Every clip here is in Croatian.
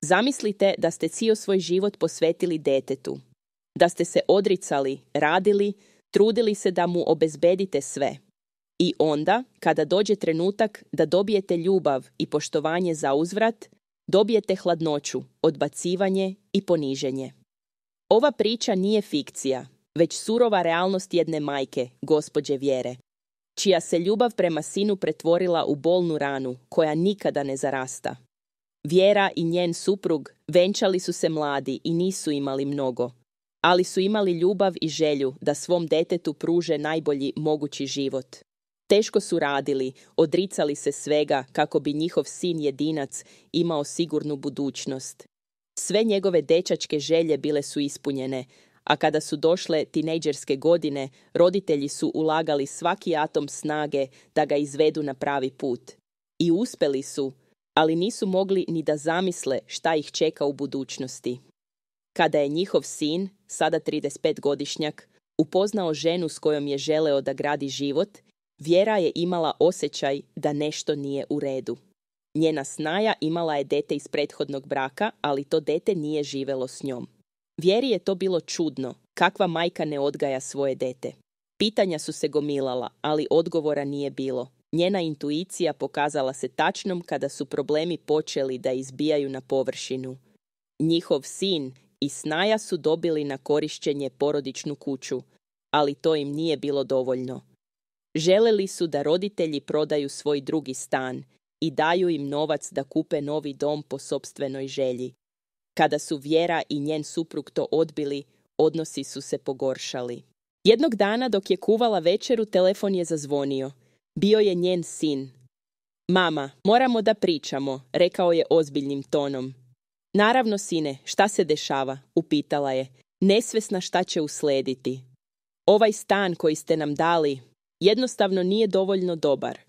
Zamislite da ste cijel svoj život posvetili detetu, da ste se odricali, radili, trudili se da mu obezbedite sve. I onda, kada dođe trenutak da dobijete ljubav i poštovanje za uzvrat, dobijete hladnoću, odbacivanje i poniženje. Ova priča nije fikcija, već surova realnost jedne majke, gospođe Vjere, čija se ljubav prema sinu pretvorila u bolnu ranu koja nikada ne zarasta. Vjera i njen suprug venčali su se mladi i nisu imali mnogo, ali su imali ljubav i želju da svom detetu pruže najbolji mogući život. Teško su radili, odricali se svega kako bi njihov sin jedinac imao sigurnu budućnost. Sve njegove dečačke želje bile su ispunjene, a kada su došle tinejdžerske godine, roditelji su ulagali svaki atom snage da ga izvedu na pravi put. I uspjeli su, ali nisu mogli ni da zamisle šta ih čeka u budućnosti. Kada je njihov sin, sada 35-godišnjak, upoznao ženu s kojom je želeo da gradi život, Vjera je imala osjećaj da nešto nije u redu. Njena snaja imala je dete iz prethodnog braka, ali to dete nije živelo s njom. Vjeri je to bilo čudno, kakva majka ne odgaja svoje dete. Pitanja su se gomilala, ali odgovora nije bilo. Njena intuicija pokazala se tačnom kada su problemi počeli da izbijaju na površinu. Njihov sin i snaja su dobili na korišćenje porodičnu kuću, ali to im nije bilo dovoljno. Želeli su da roditelji prodaju svoj drugi stan i daju im novac da kupe novi dom po sopstvenoj želji. Kada su Vjera i njen suprug to odbili, odnosi su se pogoršali. Jednog dana dok je kuvala večeru, telefon je zazvonio. Bio je njen sin. Mama, moramo da pričamo, rekao je ozbiljnim tonom. Naravno, sine, šta se dešava, upitala je, nesvesna šta će uslediti. Ovaj stan koji ste nam dali jednostavno nije dovoljno dobar.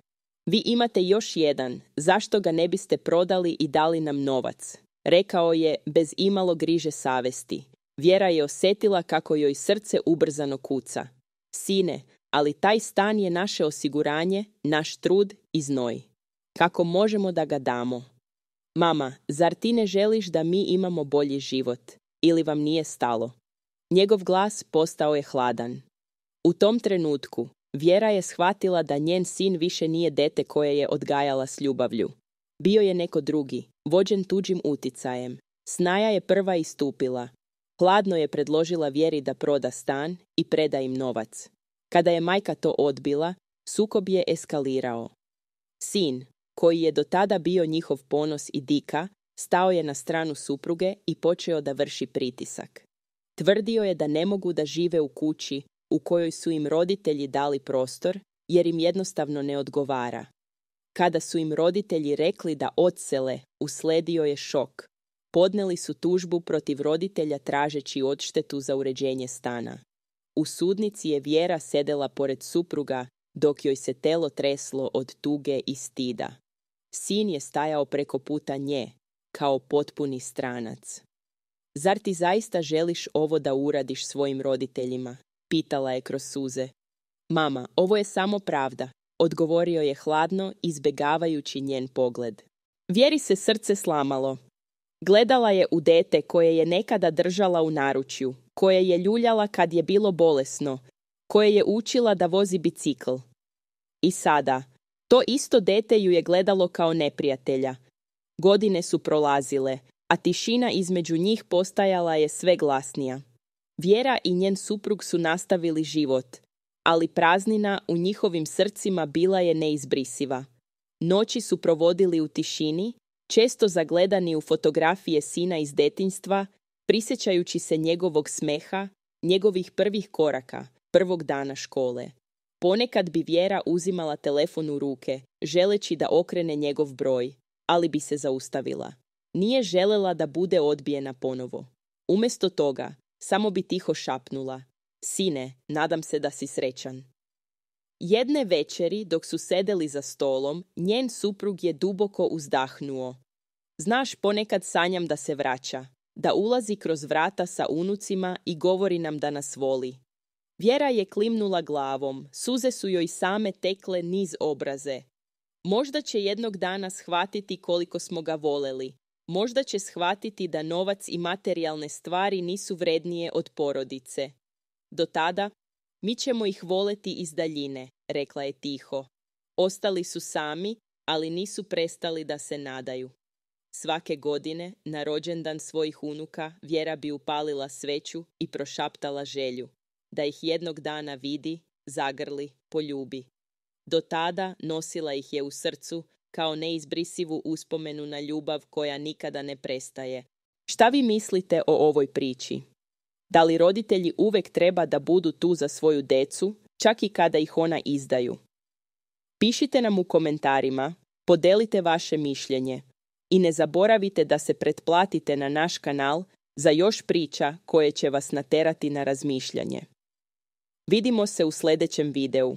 Vi imate još jedan, zašto ga ne biste prodali i dali nam novac? Rekao je bez imalo griže savesti. Vjera je osjetila kako joj srce ubrzano kuca. Sine, ali taj stan je naše osiguranje, naš trud i znoj. Kako možemo da ga damo? Mama, zar ti ne želiš da mi imamo bolji život? Ili vam nije stalo? Njegov glas postao je hladan. U tom trenutku Vjera je shvatila da njen sin više nije dete koje je odgajala s ljubavlju. Bio je neko drugi, vođen tuđim uticajem. Snaja je prva istupila. Hladno je predložila Vjeri da proda stan i preda im novac. Kada je majka to odbila, sukob je eskalirao. Sin, koji je do tada bio njihov ponos i dika, stao je na stranu supruge i počeo da vrši pritisak. Tvrdio je da ne mogu da žive u kući u kojoj su im roditelji dali prostor, jer im jednostavno ne odgovara. Kada su im roditelji rekli da odsele, usledio je šok. Podneli su tužbu protiv roditelja tražeći odštetu za uređenje stana. U sudnici je Vjera sedela pored supruga, dok joj se telo treslo od tuge i stida. Sin je stajao preko puta nje, kao potpuni stranac. Zar ti zaista želiš ovo da uradiš svojim roditeljima? Pitala je kroz suze. Mama, ovo je samo pravda, odgovorio je hladno, izbegavajući njen pogled. Vjeri se srce slamalo. Gledala je u dete koje je nekada držala u naručju, koje je ljuljala kad je bilo bolesno, koje je učila da vozi bicikl. I sada, to isto dete ju je gledalo kao neprijatelja. Godine su prolazile, a tišina između njih postajala je sve glasnija. Vjera i njen suprug su nastavili život, ali praznina u njihovim srcima bila je neizbrisiva. Noći su provodili u tišini, često zagledani u fotografije sina iz detinjstva, prisjećajući se njegovog smeha, njegovih prvih koraka, prvog dana škole. Ponekad bi Vjera uzimala telefon u ruke, želeći da okrene njegov broj, ali bi se zaustavila. Nije želela da bude odbijena ponovo. Umjesto toga, samo bi tiho šapnula. Sine, nadam se da si srećan. Jedne večeri, dok su sedeli za stolom, njen suprug je duboko uzdahnuo. Znaš, ponekad sanjam da se vraća, da ulazi kroz vrata sa unucima i govori nam da nas voli. Vjera je klimnula glavom, suze su joj same tekle niz obraze. Možda će jednog dana shvatiti koliko smo ga voleli, Možda će shvatiti da novac i materijalne stvari nisu vrednije od porodice. Do tada, mi ćemo ih voleti iz daljine, rekla je tiho. Ostali su sami, ali nisu prestali da se nadaju. Svake godine, na rođendan svojih unuka, Vjera bi upalila sveću i prošaptala želju, da ih jednog dana vidi, zagrli, poljubi. Do tada nosila ih je u srcu kao neizbrisivu uspomenu na ljubav koja nikada ne prestaje. Šta vi mislite o ovoj priči? Da li roditelji uvek treba da budu tu za svoju decu, čak i kada ih ona izdaju? Pišite nam u komentarima, podelite vaše mišljenje i ne zaboravite da se pretplatite na naš kanal za još priča koje će vas naterati na razmišljanje. Vidimo se u sljedećem videu.